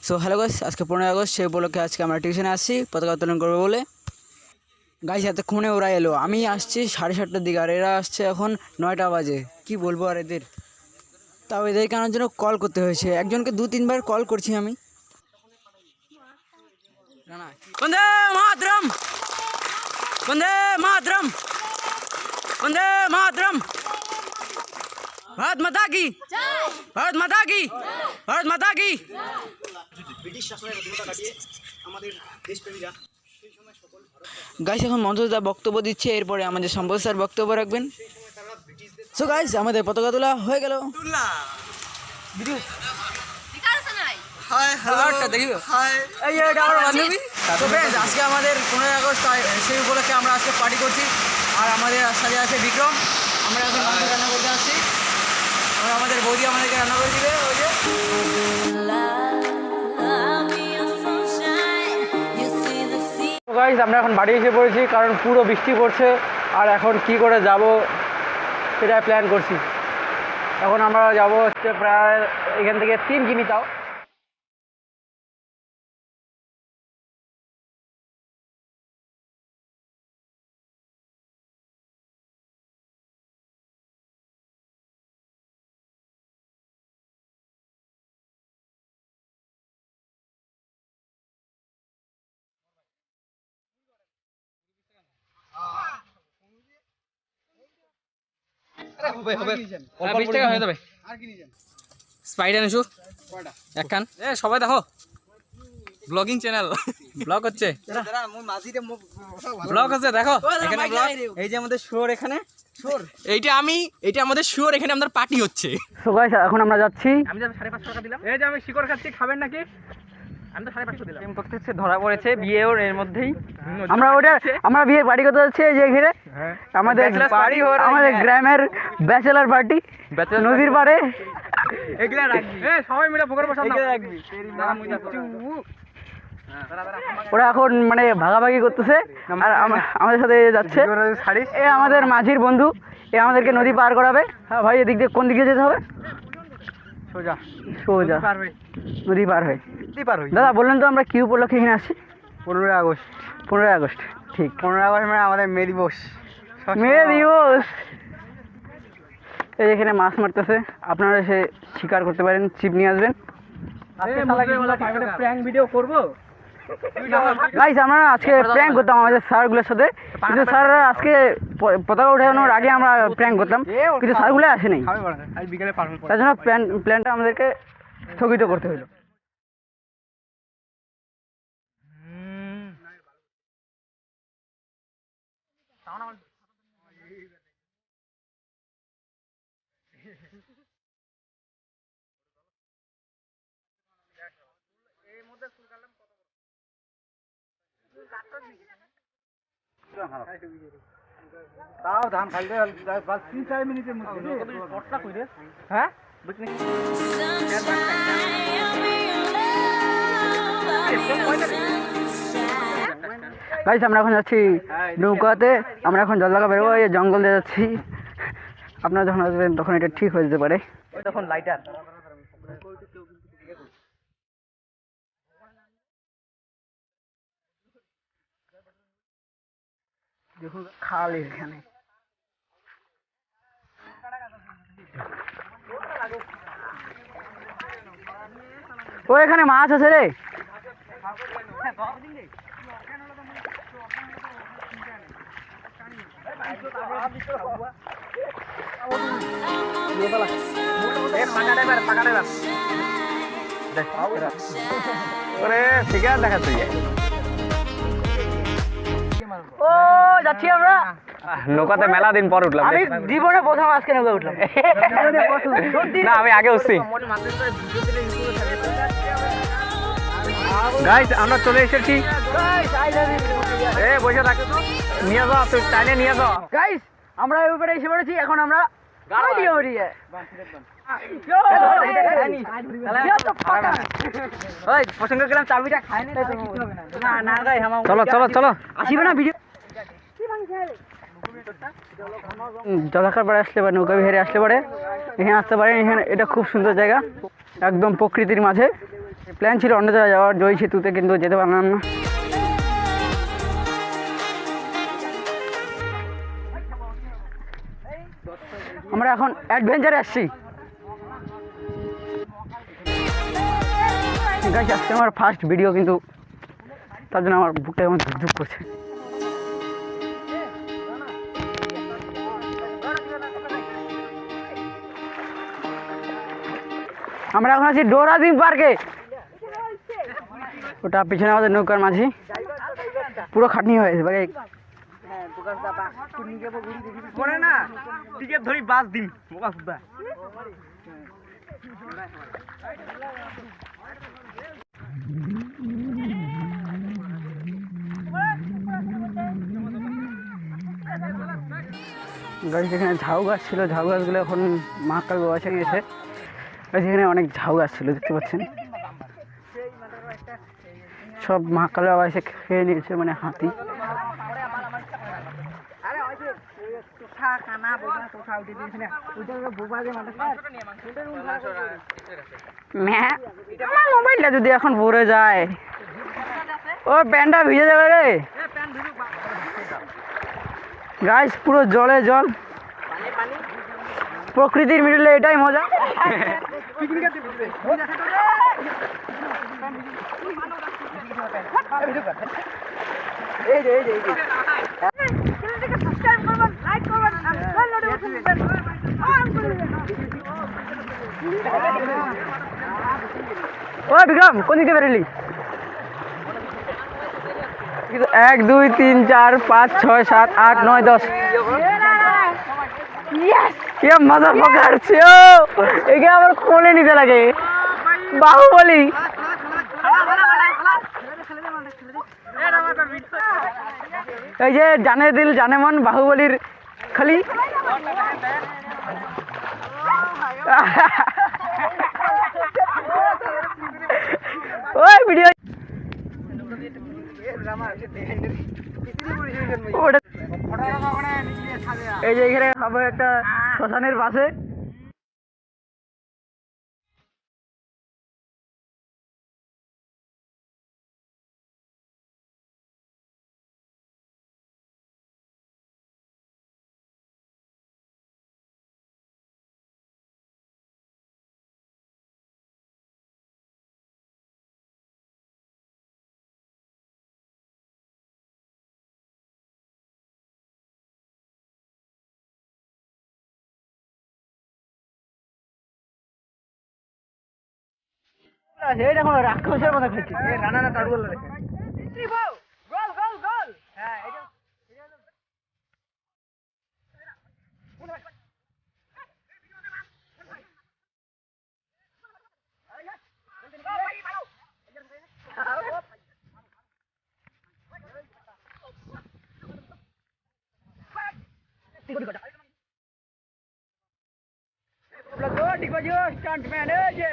So hello guys, আজকে 15 August, সেই উপলক্ষে আজকে আমরা টিউশনে আসছি পতাকা উত্তোলন করবো বলে। গাইস এতক্ষণে ওরা এলো, আমি আসছি 7:30টার দিকে আর এরা আসছে এখন 9টা বাজে। কি বলবো আর এদের, তাও এদেরকে আনার জন্য কল করতে হয়েছে, একজনকে 2-3বার কল করছি আমি। বন্দে মাতরম, বন্দে মাতরম, বন্দে মাতরম, ভারত মাতা কি, ভারত মাতা কি, ভারত মাতা কি। ব্রিটিশ শাসনের অধীনতা কাটিয়ে আমাদের দেশপ্রেমীরা সেই সময় সকল গাইস এখন মঞ্চদা বক্তব্য দিচ্ছে, এরপরে আমাদের সম্পদ স্যার বক্তব্য রাখবেন। সো গাইস আমাদের পতাকা তোলা হয়ে গেল। আজকে আমাদের 15 আগস্ট, সেই উপলক্ষে আমরা আজকে পার্টি করছি। আর আমাদের সাথে আছে বিক্রম। আমরা এখন মাংস রান্না করতে আসছি, আমরা আমাদের বৌদি আমাদেরকে রান্না করে দিবে। ওই যে গাইস আমরা এখন বাড়ি এসে পড়েছি, কারণ পুরো বৃষ্টি পড়ছে আর এখন কি করে যাব সেটা প্ল্যান করছি। এখন আমরা যাব হচ্ছে প্রায় এখান থেকে 3 কিমি তাও। স্পাইডার নিশু একখান সবাই দেখো, ব্লগিং চ্যানেল ব্লগ হচ্ছে, ব্লগ হচ্ছে দেখো এখানে ব্লগ। এই যে আমাদের শুয়োর, এখানে এইটা আমাদের শুয়োর, এখানে আমাদের পার্টি হচ্ছে। সো গাইস এখন আমরা যাচ্ছি। আমি যে 550 টাকা দিলাম, এই যে আমি শিকড় খাচ্ছি, খাবেন নাকি? আমি তো 550 দিলাম। প্রেম করতেছে, ধরা পড়েছে বিয়েও এর মধ্যেই। আমরা বিয়ে পার্টি করতে যাচ্ছি এই যে এখানে আমাদের বাড়ি, আমাদের গ্রামের ব্যাচেলার পার্টি নদীর পাড়ে। এগুলা রাখবি, সবাই মিলে পুকুরে বসে রাখবি। ওরা এখন মানে ভাগাভাগি করতেছে আর আমাদের সাথে যাচ্ছে। এ আমাদের মাঝির বন্ধু, এ আমাদেরকে নদী পার করাবে। হ্যাঁ ভাই, এদিক দিয়ে কোন দিকে যেতে হবে? সোজা সোজা নদী পার হয়ে। দাদা বললেন তো আমরা কি উপলক্ষে এখানে আসছি? 15 আগস্ট। 15 আগস্ট, ঠিক। 15 আগস্ট মানে আমাদের মে দিবস। এই এখানে মাছ মারতেছে, আপনারা এসে শিকার করতে পারেন, ছিপ নিয়ে আসবেন। প্র্যাঙ্ক ভিডিও করবো গাইস, আমরা আজকে প্র্যাঙ্ক করতাম আমাদের স্যারগুলোর সাথে, কিন্তু স্যাররা আজকে পতাকা উঠানোর আগে আমরা প্র্যাঙ্ক করতাম, কিন্তু স্যারগুলো আসেনি, তার জন্য প্ল্যানটা আমাদেরকে স্থগিত করতে হলো। তাও ধান খাইলে 3-4 মিনিটের মধ্যে। হ্যাঁ গাইস আমরা এখন যাচ্ছি নৌকাতে, আমরা এখন জলদাকা বেরোবো, এই জঙ্গল দিয়ে যাচ্ছি। আপনারা যখন আসবেন তখন এটা ঠিক হয়ে যেতে পারে। তখন লাইটার দেখুন খাল এখানে। ও এখানে মাছ আছে রে। ও যাচ্ছি আমরা নৌকাতে, মেলা দিন পর উঠলাম। আমি জীবনে প্রথম আজকে নৌকা উঠলাম। না, আমি আগে উঠছি। গাইস আমরা চলে এসেছি। বসে থাক, নিয়ে যাও, তুই টাইনে নিয়ে যাও। গাইস আমরা এই উপরে এসে পড়েছি, এখন আমরা পছন্দ করলাম চাবিটা খায় না গাই। চলো চলো চলো, আসিবে না ভিডিও। জলাখার পাড়ে আসলে বা নৌকা বিহারে আসলে পরে এখানে আসতে পারেন। এখানে এটা খুব সুন্দর জায়গা, একদম প্রকৃতির মাঝে। প্ল্যান ছিল অন্য জায়গায় যাওয়ার, জয় সেতুতে, কিন্তু যেতে পারলাম না। আমরা এখন অ্যাডভেঞ্চারে আসছি। ঠিক আছে, আজকে আমার ফার্স্ট ভিডিও, কিন্তু তার জন্য আমার বুকটা আমার ধুক করছে। আমরা এখন আছি ডোরাজিং পার্কে। ওটা পিছনে আমাদের নৌকার মাঝি, পুরো খাটনি হয়েছে ভাই। পরে না টিকিট ধরি বাস দিন বোকা সুদা। গাছ যেখানে ঝাউ গাছ ছিল, ঝাউ গাছগুলো এখন মহাকাল বয়সে গেছে। সেখানে অনেক ঝাউ গাছ ছিল, দেখতে পাচ্ছেন, সব মহাকাল বাবা এসে খেয়ে নিয়েছে, মানে হাতি। আমার মোবাইলটা যদি এখন পড়ে যায়, ও প্যান্টটা ভিজে যাবে রে গাইস। পুরো জলে জল, প্রকৃতির মিডলে এটাই মজা। ও বিক্রম, কোন দিকে বেরোলি? 1 2 3 4 5 6 7 8 9 10। ये मदरफकर ছিও, একে আবার কোলে নিতে লাগে, বাহুবলী। এই যে জানে দিল জানে মন, বাহুবলীর খালি। ওই ভিডিও এই যে এখানে খাবো একটা শ্মশানের পাশে। এই দেখো রাক্ষসের মতো খেয়েছি। রানা না টাড়ু বললে দেখে গোল গোল গোল। হ্যাঁ এটা স্টান্টম্যান এই যে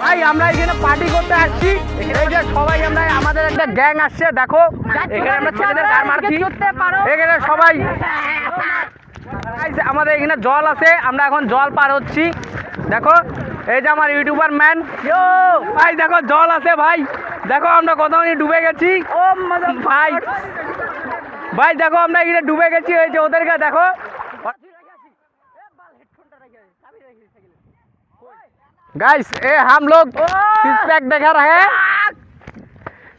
ভাই আমরা এখানে পার্টি করতে আসছি। এই যে সবাই আমরা, আমাদের একটা গ্যাং আসছে, দেখো এখানে আমরা ছেলেদের গার মারছি। এখানে সবাই, আমাদের এখানে জল আছে, আমরা এখন জল পার হচ্ছি। দেখো এই যে আমার ইউটিউবার ম্যান, ভাই দেখো জল আছে ভাই, দেখো আমরা কোথাও ডুবে গেছি। ও ভাই ভাই দেখো আমরা এখানে ডুবে গেছি। এই যে ওদেরকে দেখো गाइस, ए हम लोग सिक्स पैक देखा रहे हैं,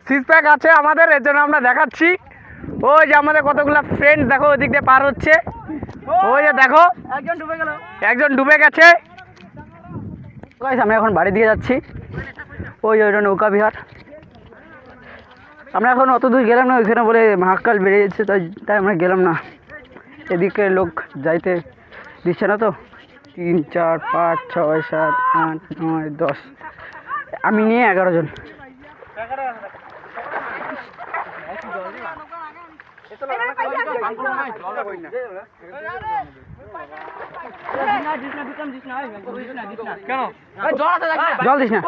सिक्स पैक আছে আমাদের, এর জন্য আমরা দেখাচ্ছি। ওই যে আমাদের কতগুলো ফ্রেন্ড দেখো ওই দিক দিয়ে পার হচ্ছে। ওই যে দেখো একজন ডুবে গেল, একজন ডুবে গেছে। গাইস আমরা এখন বাড়ি দিকে যাচ্ছি। ওই ওইটা নৌকা বিহার। আমরা এখন অত দূর গেলাম না, ওইখানে বলে মহাকাল বেড়ে যাচ্ছে, তাই আমরা গেলাম না। এদিকে লোক যাইতে দিচ্ছে না তো। 3 4 5 6 7 8 9 10, আমি নিয়ে 11 জন। জল দিস না।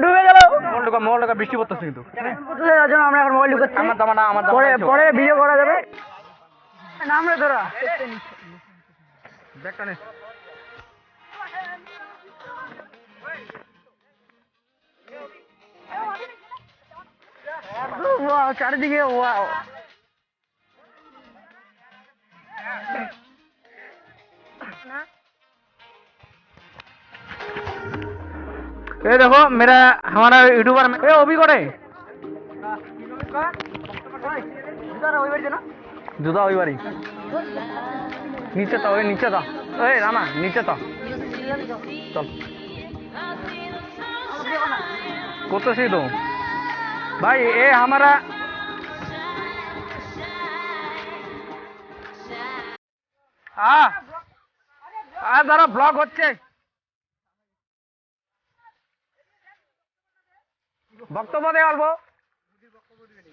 ডুবে গেল। মোবাইল বৃষ্টি পড়তেছে কিন্তু যার জন্য আমরা এখন মোবাইল ঢুকাচ্ছি। পরে পরে ভিডিও করা যাবে। নাম রে তোরা ব্যাগটা নে। চারিদিকে ওয়াও। ये देखो मेरा हमारा यूट्यूबर ये वो भी करे जूता वही बारी नीचे था ओए नीचे था ओए रामा नीचे था चल कत सी तो भाई ये हमारा दादा ब्लॉग होच्छे বক্তব্য দেয় অল্প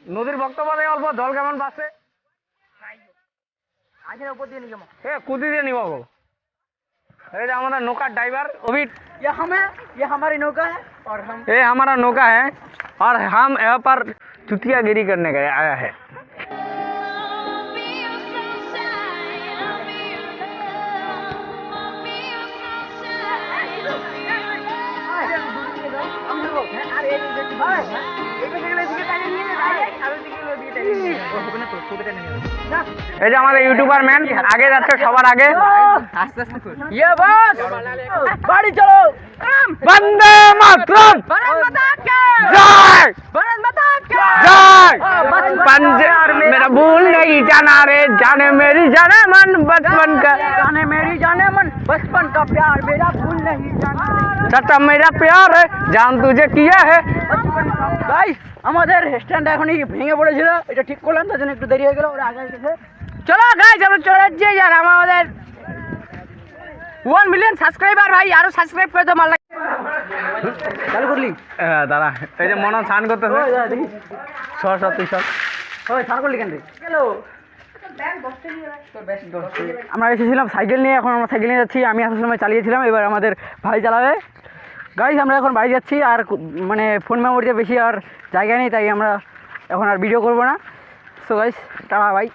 নদীর বক্তব্য দেয় অল্প জল কেমন বাসে কুদি দিয়ে নিব এই যে আমাদের নৌকার ড্রাইভার অভিট ये हमारी नौका है और हम ये हमारा नौका है और हम यहाँ पर चुतियागिरी करने गए आया है এই যে আমাদের ইউটিউবার ম্যান আগে যাচ্ছে সবার আগে आस्ते आस्ते ये बस गाड़ी चलो वंदे मातरम जय जय पंजाब मेरा भूल नहीं जाना रे जाने मेरी जाने मन बचपन का जाने मेरी जाने मन बचपन का प्यार मेरा भूल नहीं जाना सच्चा मेरा प्यार है जान तुझे किया है गाइस আমাদের স্ট্যান্ডটা এখনই ভেঙে পড়েছিল, এটা ঠিক করলাম, তার জন্য একটু দেরি হয়ে গেল। ওরা আগে গেছে। চলো গাইস আমরা চলে যাচ্ছি। আর আমাদের 1 মিলিয়ন সাবস্ক্রাইবার ভাই, আরো সাবস্ক্রাইব করে দাও। মাল চালু করলি দাঁড়া এই যে মন স্নান করতেছে দেখি সরস্বতী সব ওই স্নান করলি কেন রে? আমরা এসেছিলাম সাইকেল নিয়ে, এখন আমরা সাইকেল নিয়ে যাচ্ছি। আমি আসার সময় চালিয়েছিলাম, এবার আমাদের ভাই চালাবে। গাইস আমরা এখন বাড়ি যাচ্ছি, আর মানে ফোন মেমোরিতে বেশি আর জায়গা নেই, তাই আমরা এখন আর ভিডিও করবো না। So guys tata bye.